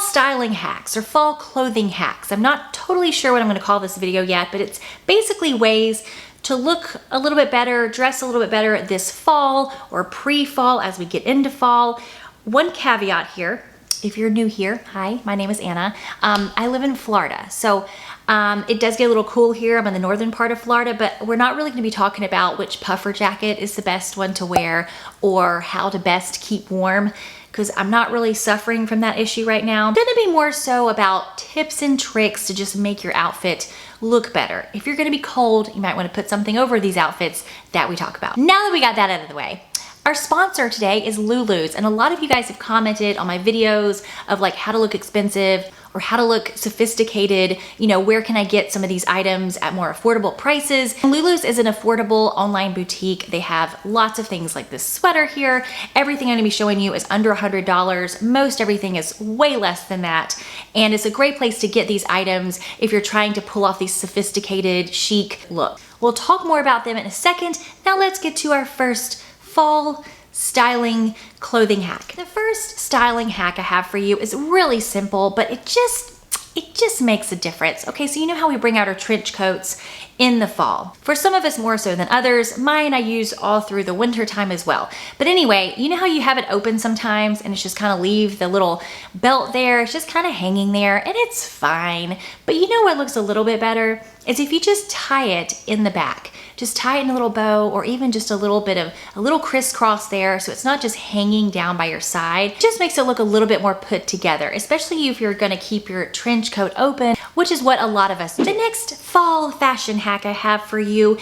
styling hacks or fall clothing hacks. I'm not totally sure what I'm gonna call this video yet, but it's basically ways to look a little bit better, dress a little bit better this fall or pre-fall as we get into fall. One caveat here, if you're new here, hi, my name is Anna. I live in Florida, so it does get a little cool here. I'm in the northern part of Florida, but we're not really gonna be talking about which puffer jacket is the best one to wear or how to best keep warm, because I'm not really suffering from that issue right now. It's gonna be more so about tips and tricks to just make your outfit look better. If you're gonna be cold, you might wanna put something over these outfits that we talk about. Now that we got that out of the way, our sponsor today is Lulu's, and a lot of you guys have commented on my videos of like how to look expensive or how to look sophisticated, you know, where can I get some of these items at more affordable prices? And Lulu's is an affordable online boutique. They have lots of things like this sweater here. Everything I'm gonna be showing you is under $100. Most everything is way less than that. And it's a great place to get these items if you're trying to pull off these sophisticated, chic look. We'll talk more about them in a second. Now let's get to our first fall styling clothing hack. The first styling hack I have for you is really simple, but it just makes a difference. Okay, so you know how we bring out our trench coats in the fall. For some of us more so than others, mine I use all through the winter time as well. But anyway, you know how you have it open sometimes and it's just kind of leave the little belt there, it's just kind of hanging there and it's fine. But you know what looks a little bit better? Is if you just tie it in the back. Just tie it in a little bow or even just a little crisscross there so it's not just hanging down by your side. It just makes it look a little bit more put together, especially if you're gonna keep your trench coat open, which is what a lot of us do. The next fall fashion hack I have for you,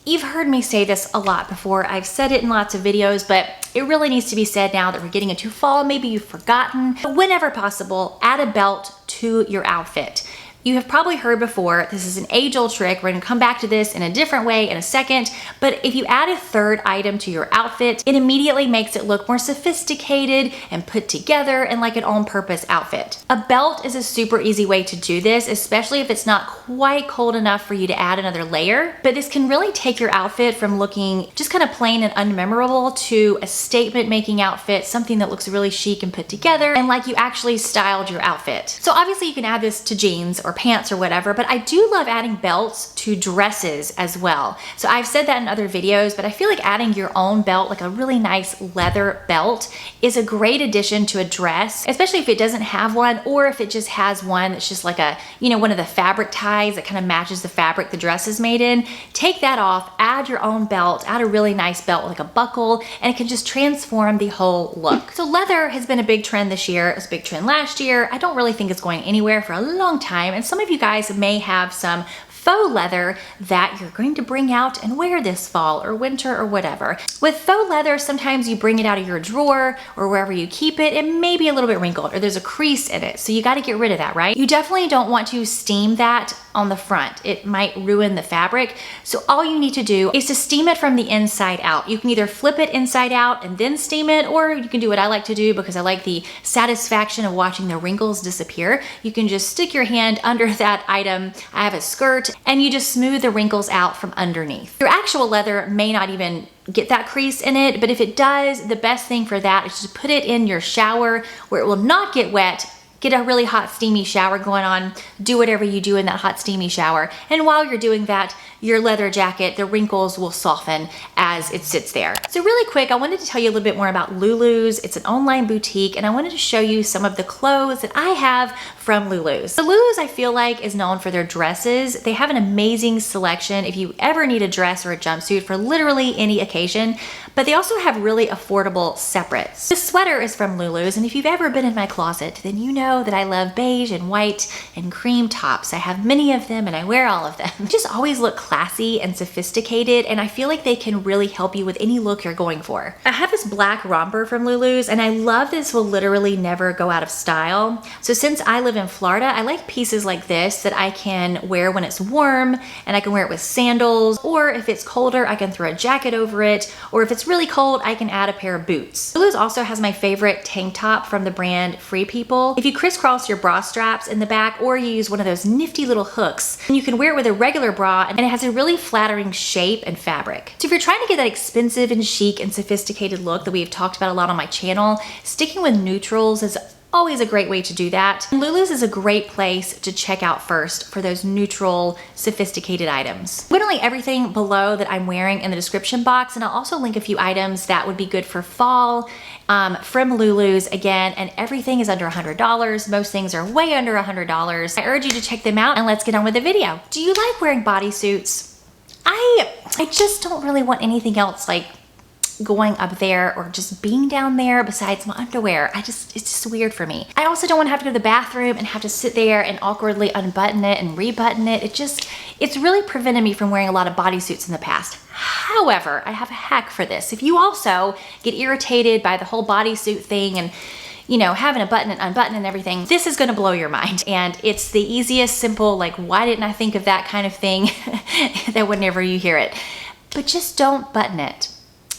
you've heard me say this a lot before. I've said it in lots of videos, but it really needs to be said now that we're getting into fall. Maybe you've forgotten, but whenever possible, add a belt to your outfit. You have probably heard before, this is an age-old trick. We're gonna come back to this in a different way in a second, but if you add a third item to your outfit, it immediately makes it look more sophisticated and put together and like an on-purpose outfit. A belt is a super easy way to do this, especially if it's not quite cold enough for you to add another layer, but this can really take your outfit from looking just kind of plain and unmemorable to a statement-making outfit, something that looks really chic and put together and like you actually styled your outfit. So obviously you can add this to jeans or pants or whatever, but I do love adding belts to dresses as well. So I've said that in other videos, but I feel like adding your own belt, like a really nice leather belt, is a great addition to a dress, especially if it doesn't have one or if it just has one that's just like a, you know, one of the fabric ties that kind of matches the fabric the dress is made in. Take that off, add your own belt, add a really nice belt with like a buckle, and it can just transform the whole look. So leather has been a big trend this year. It was a big trend last year. I don't really think it's going anywhere for a long time. And some of you guys may have some faux leather that you're going to bring out and wear this fall or winter or whatever. With faux leather, sometimes you bring it out of your drawer or wherever you keep it, it may be a little bit wrinkled or there's a crease in it. So you got to get rid of that, right? You definitely don't want to steam that on the front. It might ruin the fabric. So all you need to do is to steam it from the inside out. You can either flip it inside out and then steam it, or you can do what I like to do because I like the satisfaction of watching the wrinkles disappear. You can just stick your hand under that item. I have a skirt, and you just smooth the wrinkles out from underneath. Your actual leather may not even get that crease in it, but if it does, the best thing for that is to put it in your shower where it will not get wet. Get a really hot steamy shower going on, do whatever you do in that hot steamy shower, and while you're doing that, your leather jacket, the wrinkles will soften as it sits there. So really quick, I wanted to tell you a little bit more about Lulu's. It's an online boutique, and I wanted to show you some of the clothes that I have from Lulu's. So Lulu's, I feel like, is known for their dresses. They have an amazing selection if you ever need a dress or a jumpsuit for literally any occasion, but they also have really affordable separates. This sweater is from Lulu's, and if you've ever been in my closet, then you know that I love beige and white and cream tops. I have many of them and I wear all of them. They just always look classy and sophisticated, and I feel like they can really help you with any look you're going for. I have this black romper from Lulu's, and I love this will literally never go out of style. So since I live in Florida, I like pieces like this that I can wear when it's warm, and I can wear it with sandals, or if it's colder, I can throw a jacket over it, or if it's really cold, I can add a pair of boots. Lulu's also has my favorite tank top from the brand Free People. If you crisscross your bra straps in the back, or you use one of those nifty little hooks, and you can wear it with a regular bra, and it has a really flattering shape and fabric. So if you're trying to get that expensive and chic and sophisticated look that we've talked about a lot on my channel, sticking with neutrals is always a great way to do that. And Lulu's is a great place to check out first for those neutral, sophisticated items. I'm gonna link everything below that I'm wearing in the description box, and I'll also link a few items that would be good for fall from Lulu's again, and everything is under $100. Most things are way under $100. I urge you to check them out, and let's get on with the video. Do you like wearing bodysuits? I just don't really want anything else like going up there or just being down there besides my underwear. It's just weird for me. I also don't want to have to go to the bathroom and have to sit there and awkwardly unbutton it and rebutton it. It's really prevented me from wearing a lot of bodysuits in the past. However, I have a hack for this. If you also get irritated by the whole bodysuit thing and having a button and unbutton and everything, this is gonna blow your mind. And it's the easiest, simple, like, why didn't I think of that kind of thing that whenever you hear it. But just don't button it.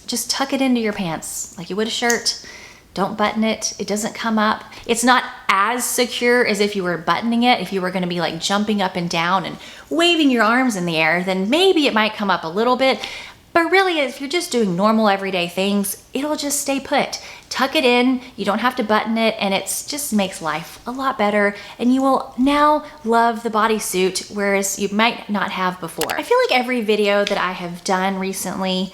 Just tuck it into your pants like you would a shirt. Don't button it. It doesn't come up. It's not as secure as if you were buttoning it. If you were gonna be like jumping up and down and waving your arms in the air, then maybe it might come up a little bit. But really, if you're just doing normal everyday things, it'll just stay put. Tuck it in, you don't have to button it, and it just makes life a lot better, and you will now love the bodysuit, whereas you might not have before. I feel like every video that I have done recently,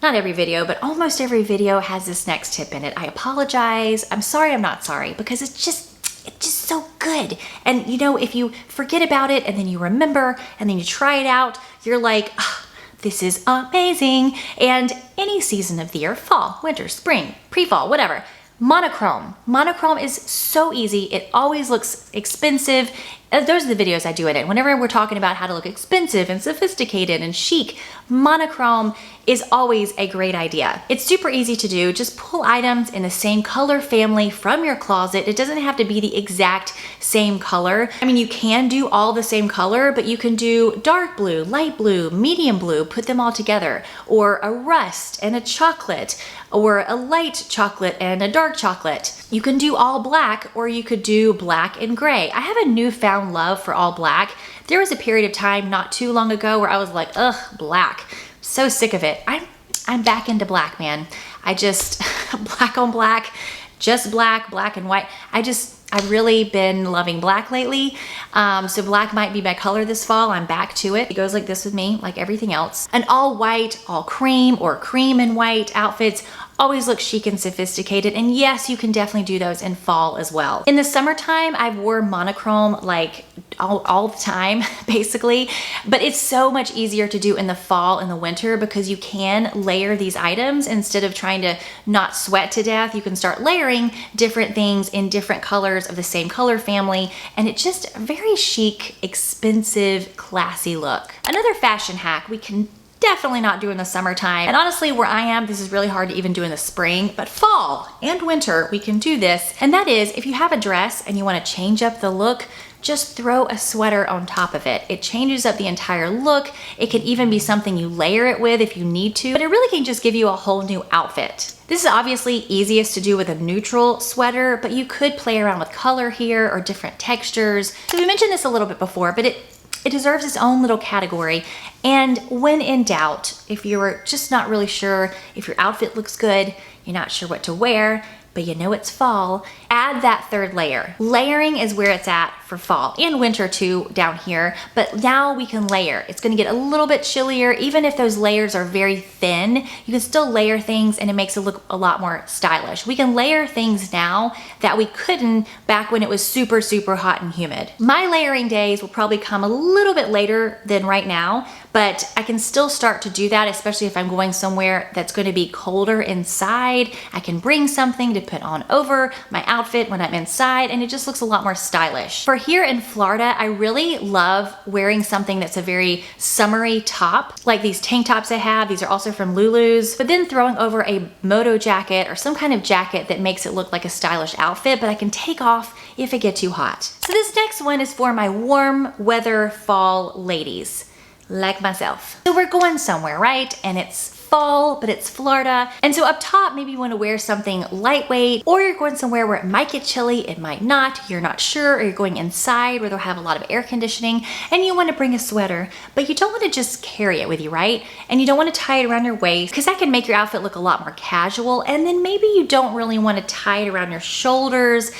not every video, but almost every video has this next tip in it. I apologize, I'm sorry, I'm not sorry, because it's just so good. And if you forget about it and then you remember and then you try it out, you're like, oh, this is amazing. And any season of the year, fall, winter, spring, pre-fall, whatever. Monochrome. Monochrome is so easy. It always looks expensive. Those are the videos I do it in. Whenever we're talking about how to look expensive and sophisticated and chic, monochrome is always a great idea. It's super easy to do. Just pull items in the same color family from your closet. It doesn't have to be the exact same color. I mean, you can do all the same color, but you can do dark blue, light blue, medium blue, put them all together, or a rust and a chocolate, or a light chocolate and a dark chocolate. You can do all black, or you could do black and gray. I have a newfound love for all black. There was a period of time not too long ago where I was like, ugh, black. So sick of it. I'm back into black, man. Black on black, just black, black and white. I've really been loving black lately. So black might be my color this fall. I'm back to it. It goes like this with me, like everything else. An all white, all cream, or cream and white outfits always look chic and sophisticated. And yes, you can definitely do those in fall as well. In the summertime, I wore monochrome like all the time, basically. But it's so much easier to do in the fall and the winter because you can layer these items instead of trying to not sweat to death. You can start layering different things in different colors of the same color family. And it's just a very chic, expensive, classy look. Another fashion hack we can definitely not do in the summertime. And honestly, where I am, this is really hard to even do in the spring, but fall and winter, we can do this. And that is, if you have a dress and you want to change up the look, just throw a sweater on top of it. It changes up the entire look. It can even be something you layer it with if you need to, but it really can just give you a whole new outfit. This is obviously easiest to do with a neutral sweater, but you could play around with color here or different textures. So we mentioned this a little bit before, but it deserves its own little category. And when in doubt, if you're just not really sure if your outfit looks good, you're not sure what to wear, but you know it's fall, add that third layer. Layering is where it's at for fall and winter too down here, but now we can layer. It's gonna get a little bit chillier. Even if those layers are very thin, you can still layer things and it makes it look a lot more stylish. We can layer things now that we couldn't back when it was super, super hot and humid. My layering days will probably come a little bit later than right now, but I can still start to do that, especially if I'm going somewhere that's going to be colder inside. I can bring something to put on over my outfit when I'm inside, and it just looks a lot more stylish. For here in Florida, I really love wearing something that's a very summery top, like these tank tops I have. These are also from Lulu's, but then throwing over a moto jacket or some kind of jacket that makes it look like a stylish outfit, but I can take off if it gets too hot. So this next one is for my warm weather fall ladies, like myself. So we're going somewhere, right? And it's fall, but it's Florida. And so up top, maybe you want to wear something lightweight, or you're going somewhere where it might get chilly, it might not, you're not sure, or you're going inside where they'll have a lot of air conditioning, and you want to bring a sweater, but you don't want to just carry it with you, right? And you don't want to tie it around your waist, because that can make your outfit look a lot more casual. And then maybe you don't really want to tie it around your shoulders,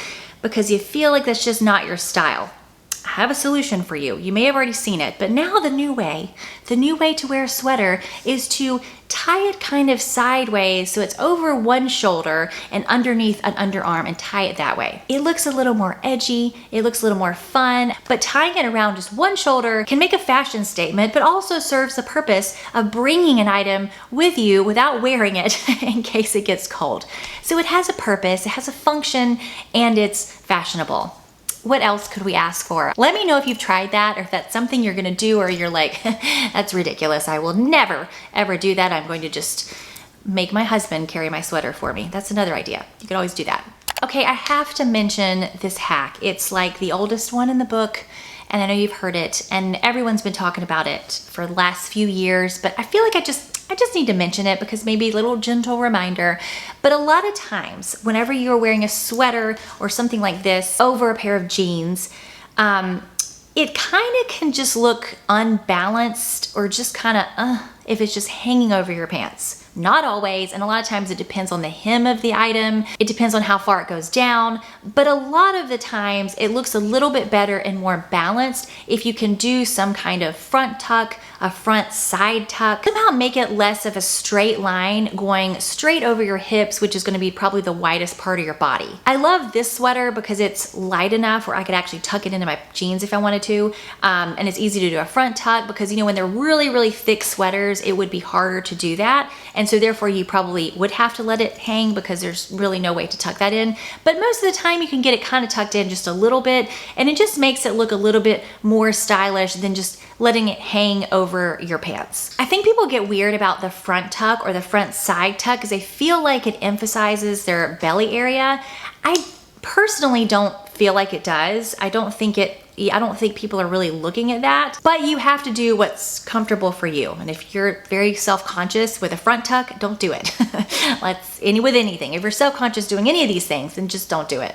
because you feel like that's just not your style. I have a solution for you. You may have already seen it, but now the new way to wear a sweater is to tie it kind of sideways so it's over one shoulder and underneath an underarm, and tie it that way. It looks a little more edgy, it looks a little more fun, but tying it around just one shoulder can make a fashion statement, but also serves the purpose of bringing an item with you without wearing it in case it gets cold. So it has a purpose, it has a function, and it's fashionable. What else could we ask for? Let me know if you've tried that, or if that's something you're gonna do, or you're like, that's ridiculous. I will never, ever do that. I'm going to just make my husband carry my sweater for me. That's another idea. You could always do that. Okay, I have to mention this hack. It's like the oldest one in the book, and I know you've heard it, and everyone's been talking about it for the last few years, but I feel like I just need to mention it because maybe a little gentle reminder. But a lot of times, whenever you're wearing a sweater or something like this over a pair of jeans, it kind of can just look unbalanced, or just kind of, if it's just hanging over your pants. Not always, and a lot of times it depends on the hem of the item. It depends on how far it goes down, but a lot of the times it looks a little bit better and more balanced if you can do some kind of front tuck, a front side tuck. Somehow make it less of a straight line going straight over your hips, which is gonna be probably the widest part of your body. I love this sweater because it's light enough where I could actually tuck it into my jeans if I wanted to, and it's easy to do a front tuck because, you know, when they're really, really thick sweaters, it would be harder to do that. And so therefore you probably would have to let it hang because there's really no way to tuck that in. But most of the time you can get it kind of tucked in just a little bit, and it just makes it look a little bit more stylish than just letting it hang over your pants. I think people get weird about the front tuck or the front side tuck because they feel like it emphasizes their belly area. I personally don't feel like it does. I don't think people are really looking at that, but you have to do what's comfortable for you. And if you're very self-conscious with a front tuck, don't do it. With anything. If you're self-conscious doing any of these things, then just don't do it.